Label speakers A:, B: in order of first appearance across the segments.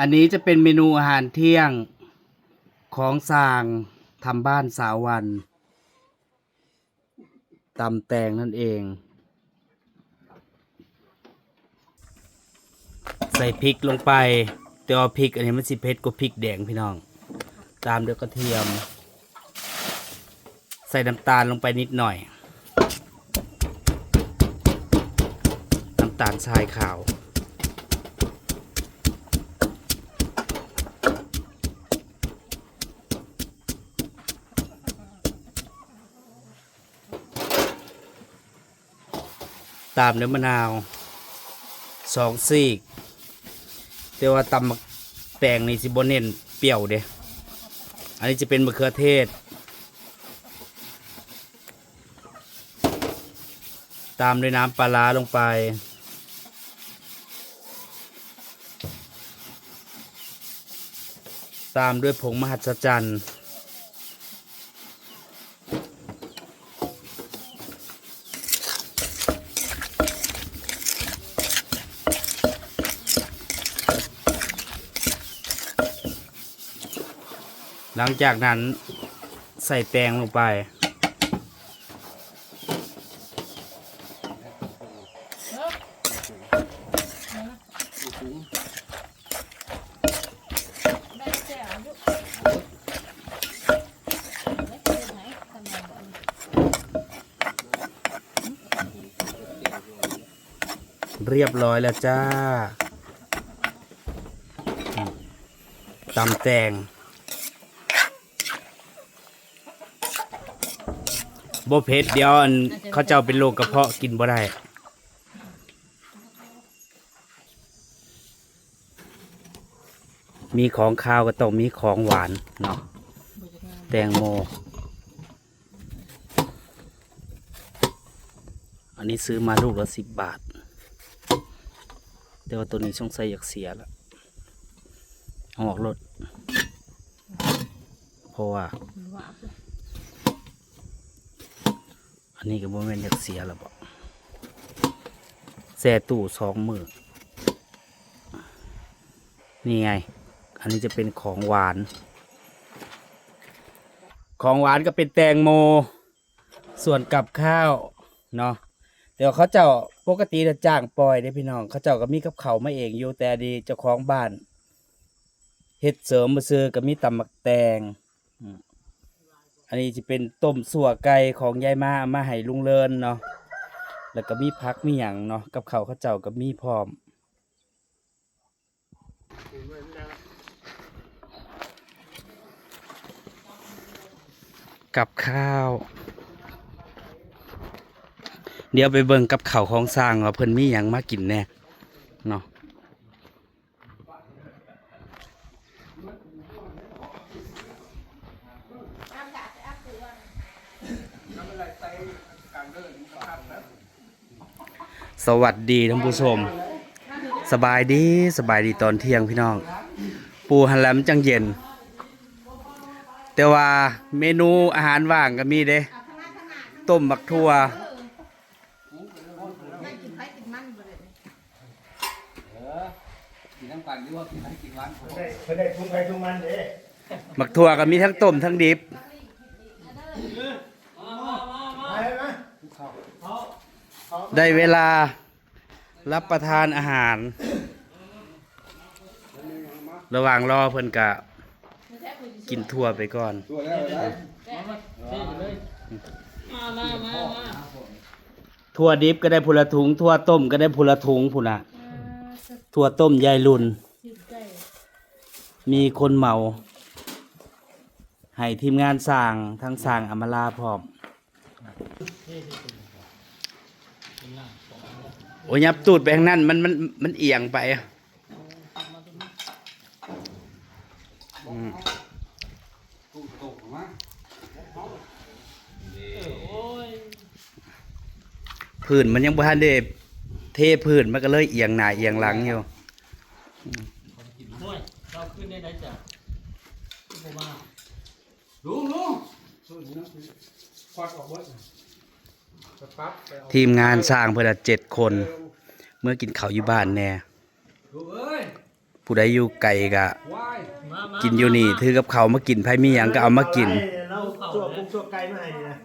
A: อันนี้จะเป็นเมนูอาหารเที่ยงของสร้างทำบ้านสาววันตำแตงนั่นเองใส่พริกลงไปแต่ว่าพริกอันนี้มันสิเผ็ดกว่าพริกแดงพี่น้องตามด้วยกระเทียมใส่น้ำตาลลงไปนิดหน่อยน้ำตาลทรายขาวตามด้วยมะนาว2 ซีกแต่ว่าตำแตงนี่สิบ่เน้นเปรี้ยวเด้อันนี้จะเป็นมะเขือเทศตามด้วยน้ำปลาร้าลงไปตามด้วยผงมหัศจรรย์หลังจากนั้นใส่แตงลงไปเรียบร้อยแล้วจ้าตำแตงบ่เผ็ดเดี๋ยวอันเขาเจ้าเป็นโรคกระเพาะกินบ่ได้มีของข้าวก็ต้องมีของหวานเนาะแตงโมอันนี้ซื้อมาลูกละ10 บาทแต่ว่าตัวนี้สงสัยอยากเสียละเอาออกรถเพราะว่าอันนี้ก็บ่แม่นอยากเสียแล้วบ่แช่ตู้2 มื้อนี่ไงอันนี้จะเป็นของหวานก็เป็นแตงโมส่วนกับข้าวเนาะเดี๋ยวเขาเจ้าปกติจะจ้างปล่อยได้พี่น้องเขาเจ้าก็มีกับเขาวมาเองอยู่แต่ดีเจ้าของบ้านเฮ็ดเสริมมาซื้อก็มีตำมักแตงอันนี้จะเป็นต้มสั่วไก่ของยายมาให้ลุงเลินเนาะแล้วก็มีผักมีหยังเนาะกับเขาเจ้าก็มีพร้อมกับข้าวเดี๋ยวไปเบิ่งกับเขาของสร้างว่าเพิ่นมีหยังมากินแน่เนาะสวัสดีท่านผู้ชมสบายดีตอนเที่ยงพี่น้องปูหันแหลมจังเย็นแต่ว่าเมนูอาหารว่างก็มีเด้ต้มบักทั่วบักทั่วก็มีทั้งต้มทั้งดิบได้เวลารับประทานอาหารระหว่างรอเพิ่นกะกินทั่วไปก่อนทั่วดิบก็ได้พุละถุงทั่วต้มก็ได้พุละถุงพุ่นน่ะทั่วต้มยายรุ่นมีคนเมาให้ทีมงานสร้างทั้งสร้างอำมาลาพร้อมโอ้ยับตูดไปข้างนั้นมันเอียงไปพื้นมันยังบ่ทันได้เทพื้นมันก็เลยเอียงหน้าเอียงหลังอยู่เราขึ้นได้ไหนจ้ะลุงทีมงานสร้างเพื่อ7 คนเมื่อกินข้าวอยู่บ้านแน่ ผู้ใดอยู่ไกลก็
B: มา
A: กินอยู่นี่ถือกับเขาวมากินไผมีหยังก็เอามากิน
C: เราตัวกุ้งตัวไก่มาให้นี่นะ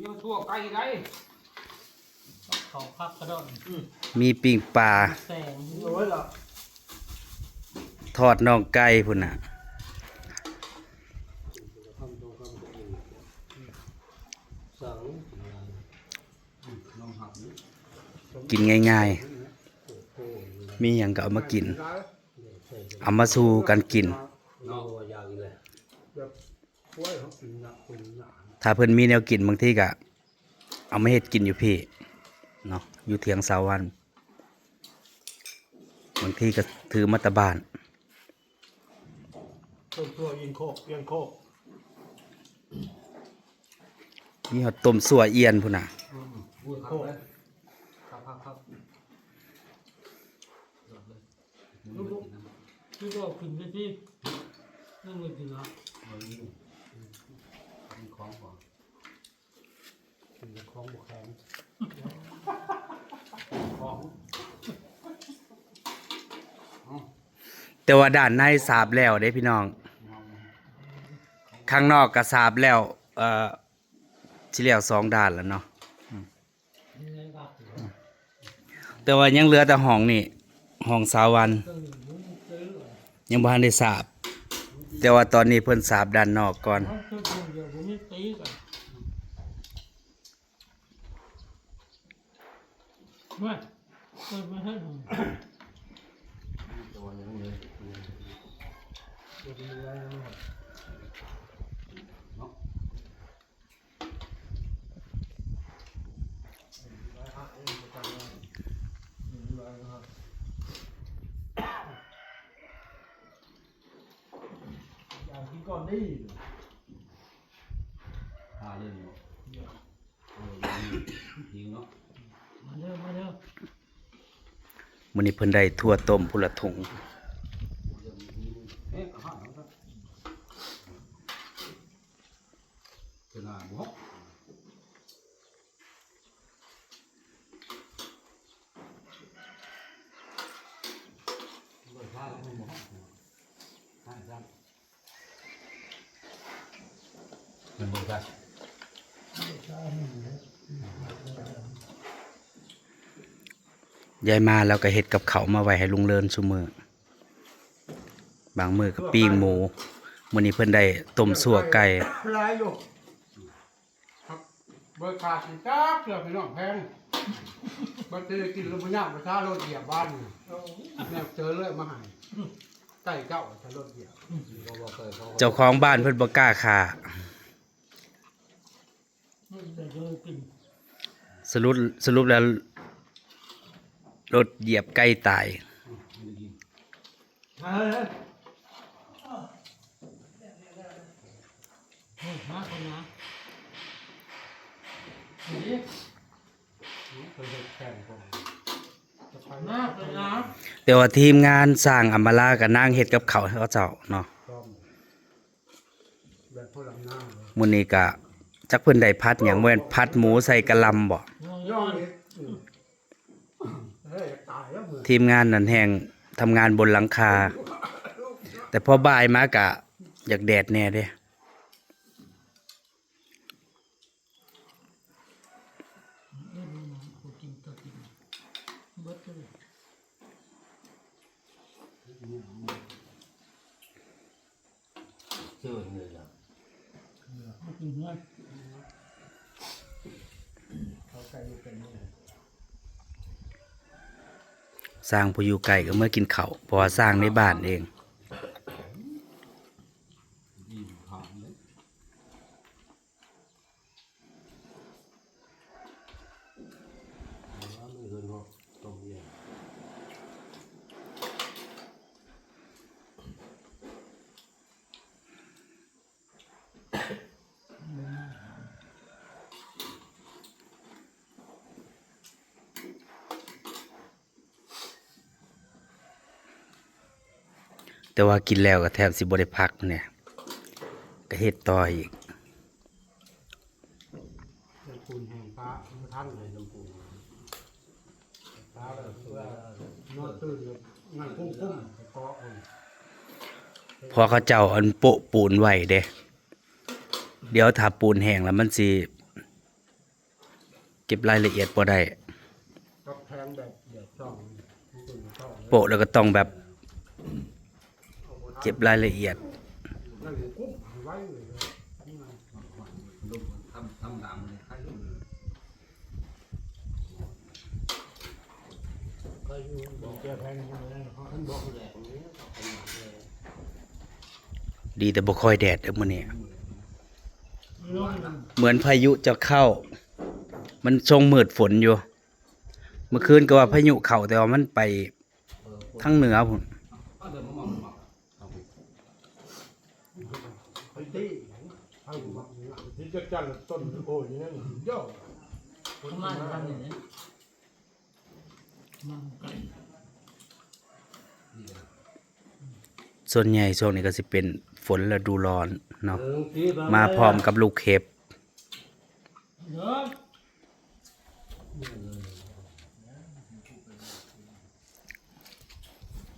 D: มีทั่วไกลได้
B: เขาพักกระโดด
A: มีปิ้งปลา
B: แสง
C: โอ้ยเหรอ
A: ทอดน่องไก่พุ่นน่ะ กินง่ายๆ มีหยังก็เอามากิน เอามาสู่กันกิน ถ้าเพิ่นมีแนวกินบางทีก็เอามาเฮ็ดกินอยู่พี่เนาะอยู่เถียงสาวันบางทีก็ถือมาแตะบ้าน
C: ตัวยิงโคกยิงโคก
A: มีหอดต้มสั่วเอียนพุ่นน่ะ
C: โคก
B: ครับที่ก็ขึ้นไปที่นั่งเลยจริงนะ
C: ของบุกแข็ง
A: แต่ว่าด้านในสาบแล้วเด้พี่น้อง ข้างนอกก็สาบแล้วสิแล้ว2ด้านแล้วเนาะ
B: นี่ไงครับ
A: แต่ว่ายังเหลือแต่ห้องนี่ห้องสาวัน
B: เครื่องหนึ่งซื้อ
A: ยังบ่ทันได้สาบ แต่ว่าตอนนี้เพิ่นสาบด้านนอกก่อน
B: เครื่องเดียวผมไม่ตีกันไม่ไม่ให้ผม
C: อย่างที่ก่อนดี
B: มาเร็วมาเร็ว
A: มื้อนี้เพิ่นได้ถั่วต้มพุ่นละถุง ยายมาแล้วก็เฮ็ดกับเขาวมาไว้ให้ลุงเลินซุมื้อบางมื้อก็ปิ้งหมูมื้อนี้เพิ่นได้ต้มสั่วไก่
C: ลายอยู่
D: เบอร์ขาดสิจ้าเกือบพี่น้องแพงบัดนี้กินแล้วบ่ยากประชารถเหยียบบ้านนี่แม่เจอเลยมาให้ใกล้เจ้าจะรถเหยียบ
A: เจ้าของบ้านเพิ่นบ่กล้าฆ่า
B: แต่เดินกิน
A: สรุปแล้วรถเหยียบไก่ตาย
B: มาคนนะ
D: นี่เคยแข่งผมจะไป
B: มาคนนะ
A: แต่ว่าทีมงานสร้างอำมาลากับนางเฮ็ดกับเขาวให้เขาเจ้าเนาะ
D: ซ่อมแบบพลังหน้าเลย
A: มื้อนี้ก็จักเพิ่นได้พัดหยังบ่แม่นพัดหมูใส่กะหล่ำบ่
D: ย่องเลยเฮ้ยตายแล้วมือ
A: ทีมงานนั่นแฮงทำงานบนหลังคา แต่พอบ่ายมากะอยากแดดแน่เด้
B: กินก็กินเบิดเลย กินเงิน
C: เขาไก่อยู่เป็นนี่
A: สร้างผู้อยู่ไกลก็เมื่อกินข้าวเพราะว่าสร้างในบ้านเอง แต่ว่ากินแล้วก็แทบสิบ่ได้พักเนี่ยก็เฮ็ดต่ออีก
D: น้ำปูนแห้งฟ้าท่านเลยน้ำปูนฟ้าแบบเพื่อนอนตื่นเลย งานกุ้มๆก็
A: พอเขาเจ้าอันโปะปูนไว้เด้เดี๋ยวถ้าปูนแห้งแล้วมันสิเก็บรายละเอียดบ่ได้
D: ก็แพงแบบเดี๋ยวช่อง
A: โปะแล้วก็ต้องแบบเก็บรายละเอียด
D: นั่นกุ้มไว้เลย
C: ก็อยู่บอกแกแพงยังไงเพราะท่านบอกแหละตรงนี้
A: ดีแต่บ่ค่อยแดดเด้อมื้อนี้
B: ลง
A: เหมือนพายุจะเข้า มันทรงมืดฝนอยู่ เมื่อคืนก็ว่าพายุเข้าแต่ว่ามันไปทางเหนือพุ่น
C: ไอ้ที่ให้ผมว่าที่จะจันต้นโอ้ยนั่นย่อ
B: ประมาณนั้นเนี่ยมันไก่
A: ส่วนใหญ่ช่วงนี้ก็สิเป็นฝนฤดูร้อนเนาะ มาพร้อมกับลูกเห็บ
B: เนาะ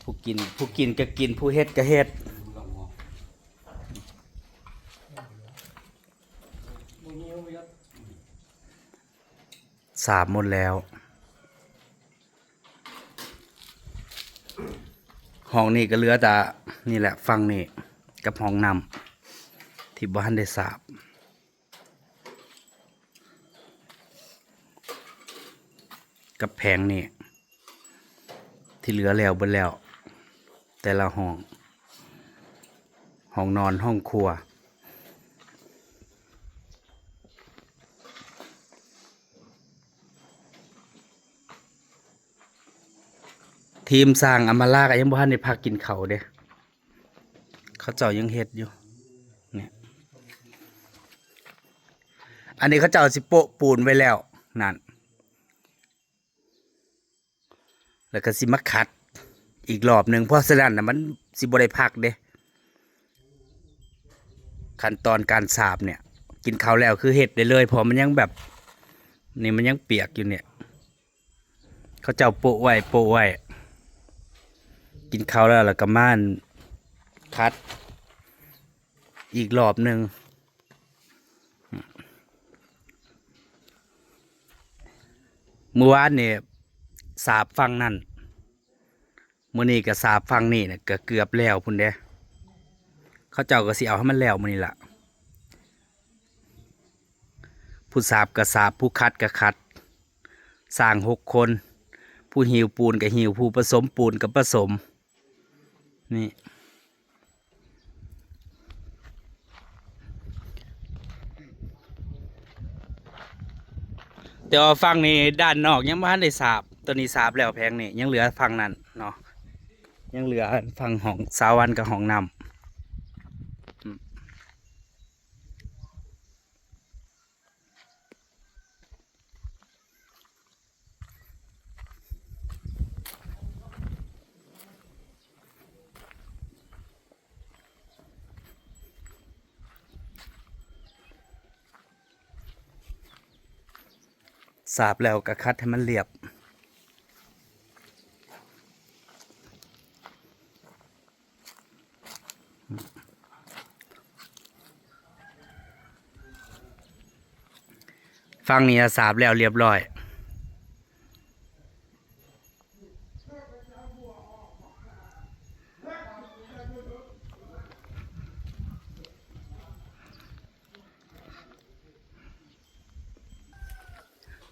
A: ผู้กินก็กินผู้เฮ็ดก็เฮ็ดสาบหมดแล้ว ห้องนี้ก็เหลือแต่นี่แหละฟังนี่กับห้องน้ำที่บ้านได้สาบ กับแผงนี่ที่เหลือแล้วเบิดแล้ว แต่ละห้อง ห้องนอนห้องครัว ทีมสร้างอำมาลาก็ยังบ่ทันได้พักกินข้าวเด้เขาเจ้ายังเฮ็ดอยู่เนี่ยอันนี้เขาเจ้าสิโปะปูนไว้แล้วนั่นแล้วก็สิมาขัดอีกรอบหนึ่งเพราะฉะนั้นน่ะมันสิบ่ได้พักเด้ขั้นตอนการสาบเนี่ย กินข้าวแล้วคือเฮ็ดได้เลยเพราะมันยังแบบนี่มันยังเปียกอยู่เนี่ยเขาเจ้าโปะไว้กินข้าวแล้วก็ม่านคัดอีกรอบหนึ่งเมื่อวานเนี่ยสาบฟังนั่นมื้อนี้ก็สาบฟังนี่เนี่ยก็เกือบแล้วพุ่นเด้เขาเจ้าก็สิเอาให้มันแล้วมื้อนี้ล่ะผู้สาบก็สาบผู้คัดก็คัดสร้าง6 คนผู้หิวปูนก็หิวผู้ผสมปูนก็ผสมนี่แต่ว่าฝั่งนี้ด้านนอกยังไม่ทันได้สาบตัวนี้สาบแล้วแพงนี่ยังเหลือฝั่งนั้นเนาะยังเหลือฝั่งของสาวันกับของนำสาบแล้วก็คัดให้มันเรียบฟังนี้สาบแล้วเรียบร้อย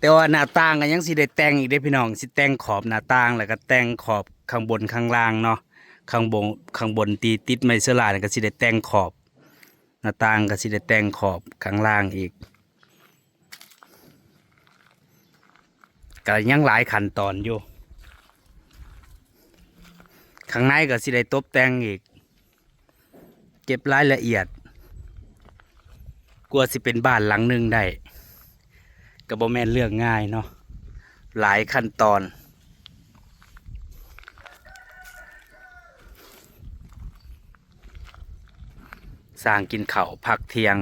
A: แต่ว่าหน้าต่างก็ยังสิได้แต่งอีกได้พี่น้องสิแต่งขอบหน้าต่างแล้วก็แต่งขอบข้างบนข้างล่างเนาะข้างบนตีติดไม้เสื้อลายก็สิได้แต่งขอบหน้าต่างก็สิได้แต่งขอบข้างล่างอีกก็ยังหลายขั้นตอนอยู่ข้างในก็สิได้ตกแต่งอีกเก็บรายละเอียดกลัวสิเป็นบ้านหลังหนึงได้ก็บ่แม่นเรื่องง่ายเนาะหลายขั้นตอนสร้างกินข้าวพักเที่ยง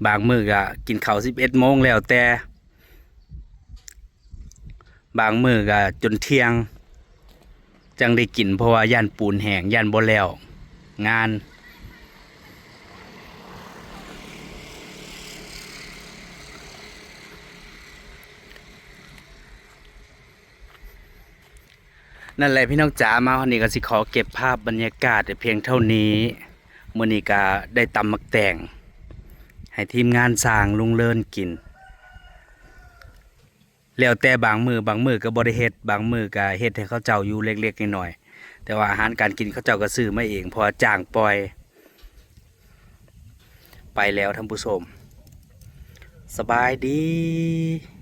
A: บางมื้อก็กินข้าว11 โมงแล้วแต่บางมื้อก็จนเที่ยง จังได้กินเพราะว่าย่านปูนแห้งย่านบ่แล้วงานนั่นแหละพี่น้องจ๋ามาวันนี้ก็สิขอเก็บภาพบรรยากาศแต่เพียงเท่านี้มื้อนี้ก็ได้ตำมักแตงให้ทีมงานสร้างลุงเลินกินแล้วแต่บางมือก็บ่ได้เฮ็ดบางมือก็เฮ็ดให้เขาเจ้าอยู่เล็กๆน้อยๆแต่ว่าอาหารการกินเขาเจ้าก็ซื้อมาเองเพอจ้างปล่อยไปแล้วท่านผู้ชมสบายดี